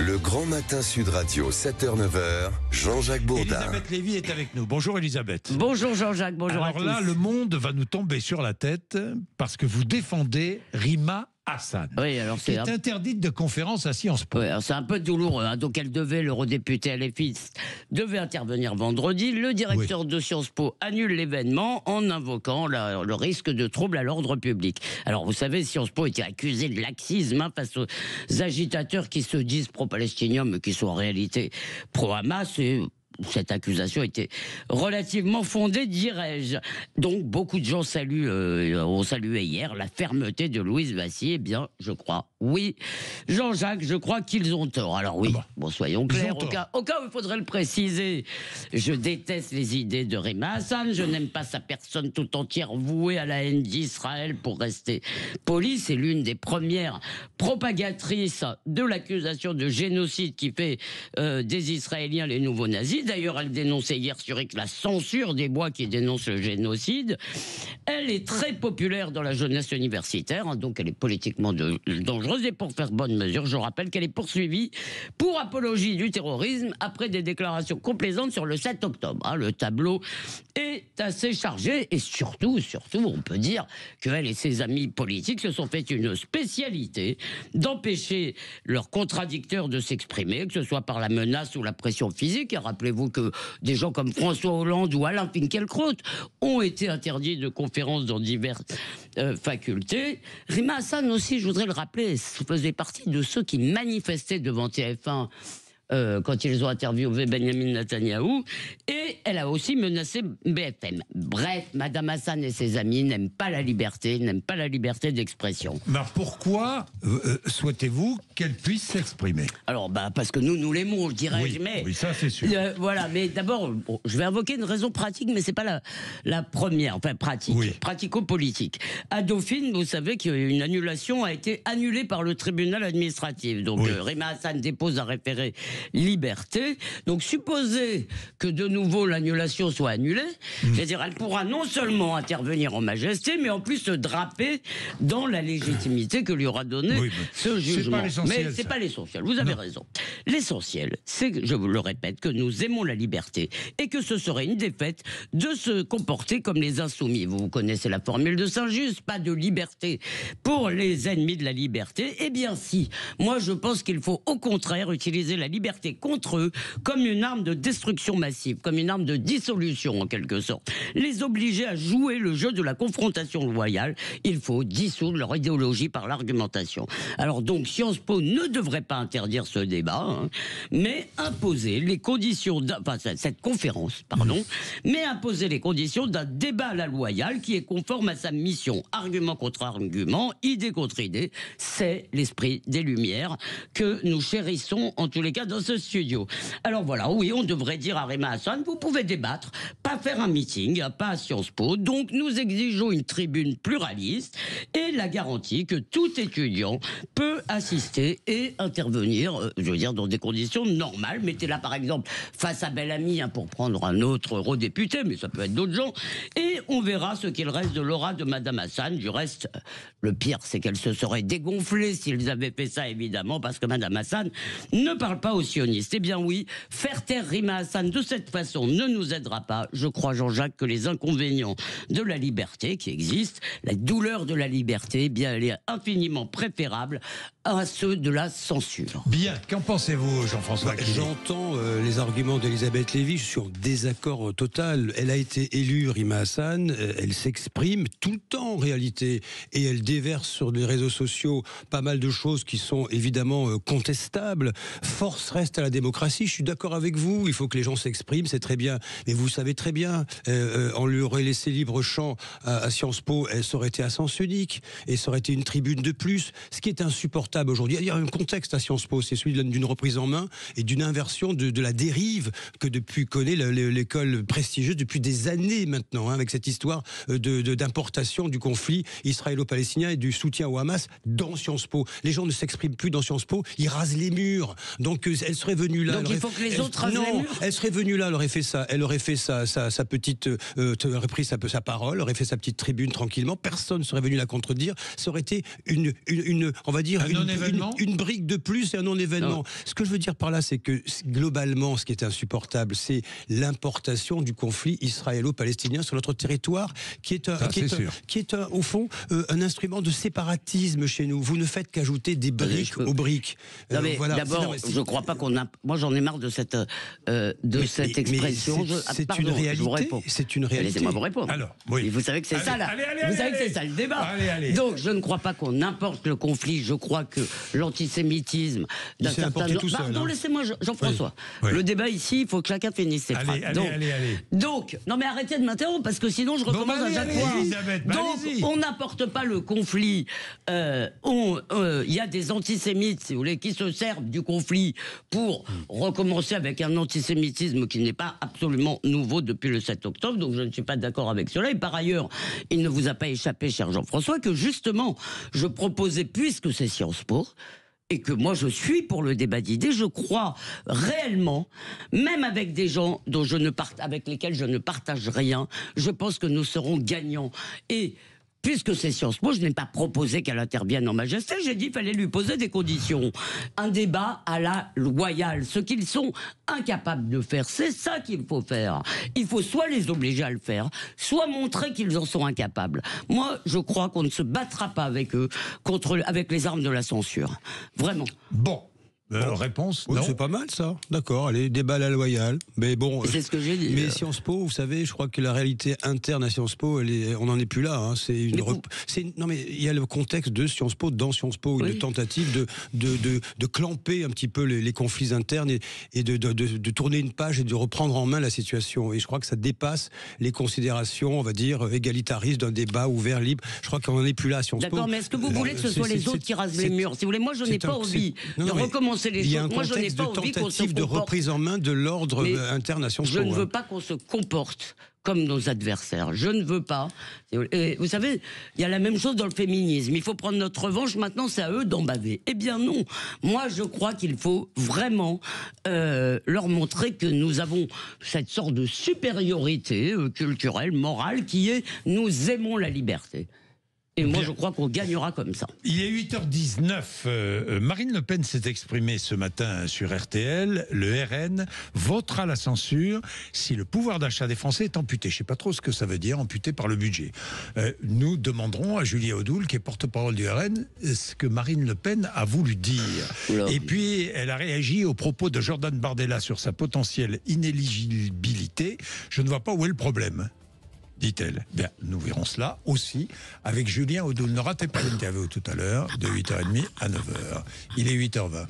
Le Grand Matin Sud Radio, 7h-9h, Jean-Jacques Bourdin. Elisabeth Lévy est avec nous. Bonjour Elisabeth. Bonjour Jean-Jacques, bonjour à tous. Alors là, le monde va nous tomber sur la tête parce que vous défendez Rima Hassan, Oui, alors qui est interdite de conférence à Sciences Po. Oui, c'est un peu douloureux. Donc elle devait, l'eurodéputé LFI, devait intervenir vendredi. Le directeur de Sciences Po annule l'événement en invoquant le risque de trouble à l'ordre public. Alors vous savez, Sciences Po était accusé de laxisme face aux agitateurs qui se disent pro-palestiniens mais qui sont en réalité pro-Hamas. Et cette accusation était relativement fondée, dirais-je. Donc, beaucoup de gens ont salué hier la fermeté de Louise Bassier. Eh bien, je crois, oui. Jean-Jacques, je crois qu'ils ont tort. Alors oui, bon, soyons clairs, au cas où il faudrait le préciser. Je déteste les idées de Rima Hassan. Je n'aime pas sa personne tout entière vouée à la haine d'Israël, pour rester poli. C'est l'une des premières propagatrices de l'accusation de génocide qui fait des Israéliens les nouveaux nazis. D'ailleurs, elle dénonçait hier sur X la censure des voix qui dénoncent le génocide. Elle est très populaire dans la jeunesse universitaire, donc elle est politiquement dangereuse. Et pour faire bonne mesure, je rappelle qu'elle est poursuivie pour apologie du terrorisme après des déclarations complaisantes sur le 7 octobre. Le tableau est assez chargé et surtout, on peut dire qu'elle et ses amis politiques se sont fait une spécialité d'empêcher leurs contradicteurs de s'exprimer, que ce soit par la menace ou la pression physique. Et rappelez-vous que des gens comme François Hollande ou Alain Finkielkraut ont été interdits de conférences dans diverses facultés. Rima Hassan aussi, je voudrais le rappeler, faisait partie de ceux qui manifestaient devant TF1 quand ils ont interviewé Benjamin Netanyahou, et elle a aussi menacé BFM. Bref, Madame Hassan et ses amis n'aiment pas la liberté d'expression. Mais pourquoi souhaitez-vous qu'elle puisse s'exprimer? Alors, parce que nous l'aimons, je dirais. Oui, ça c'est sûr. Voilà, mais d'abord, je vais invoquer une raison pratique, mais c'est pas la première, enfin pratique, pratico-politique. À Dauphine, vous savez qu'une annulation a été annulée par le tribunal administratif. Donc, Rima Hassan dépose un référé liberté. Donc, supposer que de nouveau l'annulation soit annulée, c'est-à-dire elle pourra non seulement intervenir en majesté, mais en plus se draper dans la légitimité que lui aura donnée ce jugement. Mais c'est pas l'essentiel. Vous avez raison. L'essentiel, c'est, je vous le répète, que nous aimons la liberté et que ce serait une défaite de se comporter comme les insoumis. Vous connaissez la formule de Saint-Just, pas de liberté pour les ennemis de la liberté. Eh bien si, moi je pense qu'il faut au contraire utiliser la liberté contre eux comme une arme de destruction massive, comme une arme de dissolution en quelque sorte. Les obliger à jouer le jeu de la confrontation loyale, il faut dissoudre leur idéologie par l'argumentation. Alors donc Sciences Po ne devrait pas interdire ce débat, mais imposer les conditions, cette conférence, mais imposer les conditions d'un débat à la loyale qui est conforme à sa mission. Argument contre argument, idée contre idée, c'est l'esprit des Lumières que nous chérissons en tous les cas dans ce studio. Alors voilà, oui, on devrait dire à Rima Hassan, vous pouvez débattre, pas faire un meeting, pas à Sciences Po. Donc nous exigeons une tribune pluraliste et la garantie que tout étudiant peut assister et intervenir, je veux dire, dans des conditions normales. Mettez-la par exemple face à Bellamy, pour prendre un autre eurodéputé, mais ça peut être d'autres gens, et on verra ce qu'il reste de l'aura de Madame Hassan. Du reste, le pire, c'est qu'elle se serait dégonflée s'ils avaient fait ça, évidemment, parce que Madame Hassan ne parle pas aux sionistes. Eh bien oui, faire taire Rima Hassan de cette façon ne nous aidera pas. Je crois, Jean-Jacques, que les inconvénients de la liberté qui existent, la douleur de la liberté, eh bien, elle est infiniment préférable à ceux de la censure. Bien, qu'en pensez-vous, Jean-François? J'entends les arguments d'Elisabeth Lévy, je suis en désaccord total. Elle a été élue, Rima Hassan, elle s'exprime tout le temps en réalité, et elle déverse sur les réseaux sociaux pas mal de choses qui sont évidemment contestables. Force reste à la démocratie, je suis d'accord avec vous, il faut que les gens s'expriment, c'est très bien, mais vous savez très bien, on lui aurait laissé libre champ à Sciences Po, ça aurait été à sens unique, et ça aurait été une tribune de plus, ce qui est insupportable aujourd'hui. Il y a un contexte à Sciences Po, c'est celui d'une reprise en main et d'une inversion de la dérive que connaît l'école prestigieuse depuis des années maintenant, avec cette histoire d'importation du conflit israélo-palestinien et du soutien au Hamas dans Sciences Po. Les gens ne s'expriment plus dans Sciences Po, ils rasent les murs. Donc elle serait venue là. Donc il faut que les autres rasent les Non, murs. elle serait venue là, elle aurait fait ça. Elle aurait fait sa petite, elle aurait pris sa parole, aurait fait sa petite tribune tranquillement. Personne ne serait venu la contredire. Ça aurait été on va dire, une brique de plus et un non-événement. Ce que je veux dire par là, c'est que globalement, ce qui est insupportable, c'est l'importation du conflit israélo-palestinien sur notre territoire, qui est au fond un instrument de séparatisme chez nous. Vous ne faites qu'ajouter des briques aux briques. Voilà. D'abord, je ne crois pas qu'on a. Moi, j'en ai marre de cette expression. C'est une réalité. C'est une réalité. Laissez-moi vous répondre. Alors, oui. Et vous savez que c'est ça, là. Vous savez que c'est ça le débat. Allez. Donc, je ne crois pas qu'on importe le conflit. Je crois que l'antisémitisme d'un certain nombre. Pardon, laissez-moi, Jean-François. Oui. Le débat ici, il faut que chacun finisse ses phrases. Allez. Donc, non mais arrêtez de m'interrompre parce que sinon je recommence à chaque fois. Elisabeth, Donc, on n'apporte pas le conflit. Il y a des antisémites, si vous voulez, qui se servent du conflit pour recommencer avec un antisémitisme qui n'est pas absolument nouveau depuis le 7 octobre. Donc, je ne suis pas d'accord avec cela. Et par ailleurs, il ne vous a pas échappé, cher Jean-François, que justement, je proposais, puisque c'est Sciences Po, et que moi je suis pour le débat d'idées, je crois réellement, même avec des gens avec lesquels je ne partage rien, je pense que nous serons gagnants. Et puisque c'est Sciences Po, je n'ai pas proposé qu'elle intervienne en majesté, j'ai dit qu'il fallait lui poser des conditions. Un débat à la loyale, ce qu'ils sont incapables de faire, c'est ça qu'il faut faire. Il faut soit les obliger à le faire, soit montrer qu'ils en sont incapables. Moi, je crois qu'on ne se battra pas avec eux avec les armes de la censure. Vraiment. Bon. Réponse, oui, non. c'est pas mal ça, d'accord, allez, débat à la loyale. Mais bon, c'est ce que j'ai dit. Mais Sciences Po, vous savez, je crois que la réalité interne à Sciences Po, on n'en est plus là. Hein. Non mais il y a le contexte de Sciences Po, dans Sciences Po, une tentative de clamper un petit peu les conflits internes et de tourner une page et de reprendre en main la situation. Et je crois que ça dépasse les considérations, on va dire, égalitaristes d'un débat ouvert, libre. Je crois qu'on n'en est plus là à Sciences Po. D'accord, mais est-ce que vous voulez que ce soit les autres qui rasent les murs? Si vous voulez, moi je n'ai pas envie de recommencer. Il y a un contexte de tentative de reprise en main de l'ordre interne à Sciences Po. Je ne veux pas qu'on se comporte comme nos adversaires. Je ne veux pas. Et vous savez, il y a la même chose dans le féminisme. Il faut prendre notre revanche, maintenant c'est à eux d'en baver. Eh bien non. Moi je crois qu'il faut vraiment leur montrer que nous avons cette sorte de supériorité culturelle, morale, qui est nous aimons la liberté. Et moi, je crois qu'on gagnera comme ça. Il est 8h19. Marine Le Pen s'est exprimée ce matin sur RTL. Le RN votera la censure si le pouvoir d'achat des Français est amputé. Je ne sais pas trop ce que ça veut dire, amputé par le budget. Nous demanderons à Julie Audoul, qui est porte-parole du RN, ce que Marine Le Pen a voulu dire. Oula. Et puis, elle a réagi aux propos de Jordan Bardella sur sa potentielle inéligibilité. Je ne vois pas où est le problème, dit-elle. Bien, nous verrons cela aussi avec Julien Audoul. Ne ratez pas l'interview tout à l'heure, de 8h30 à 9h. Il est 8h20.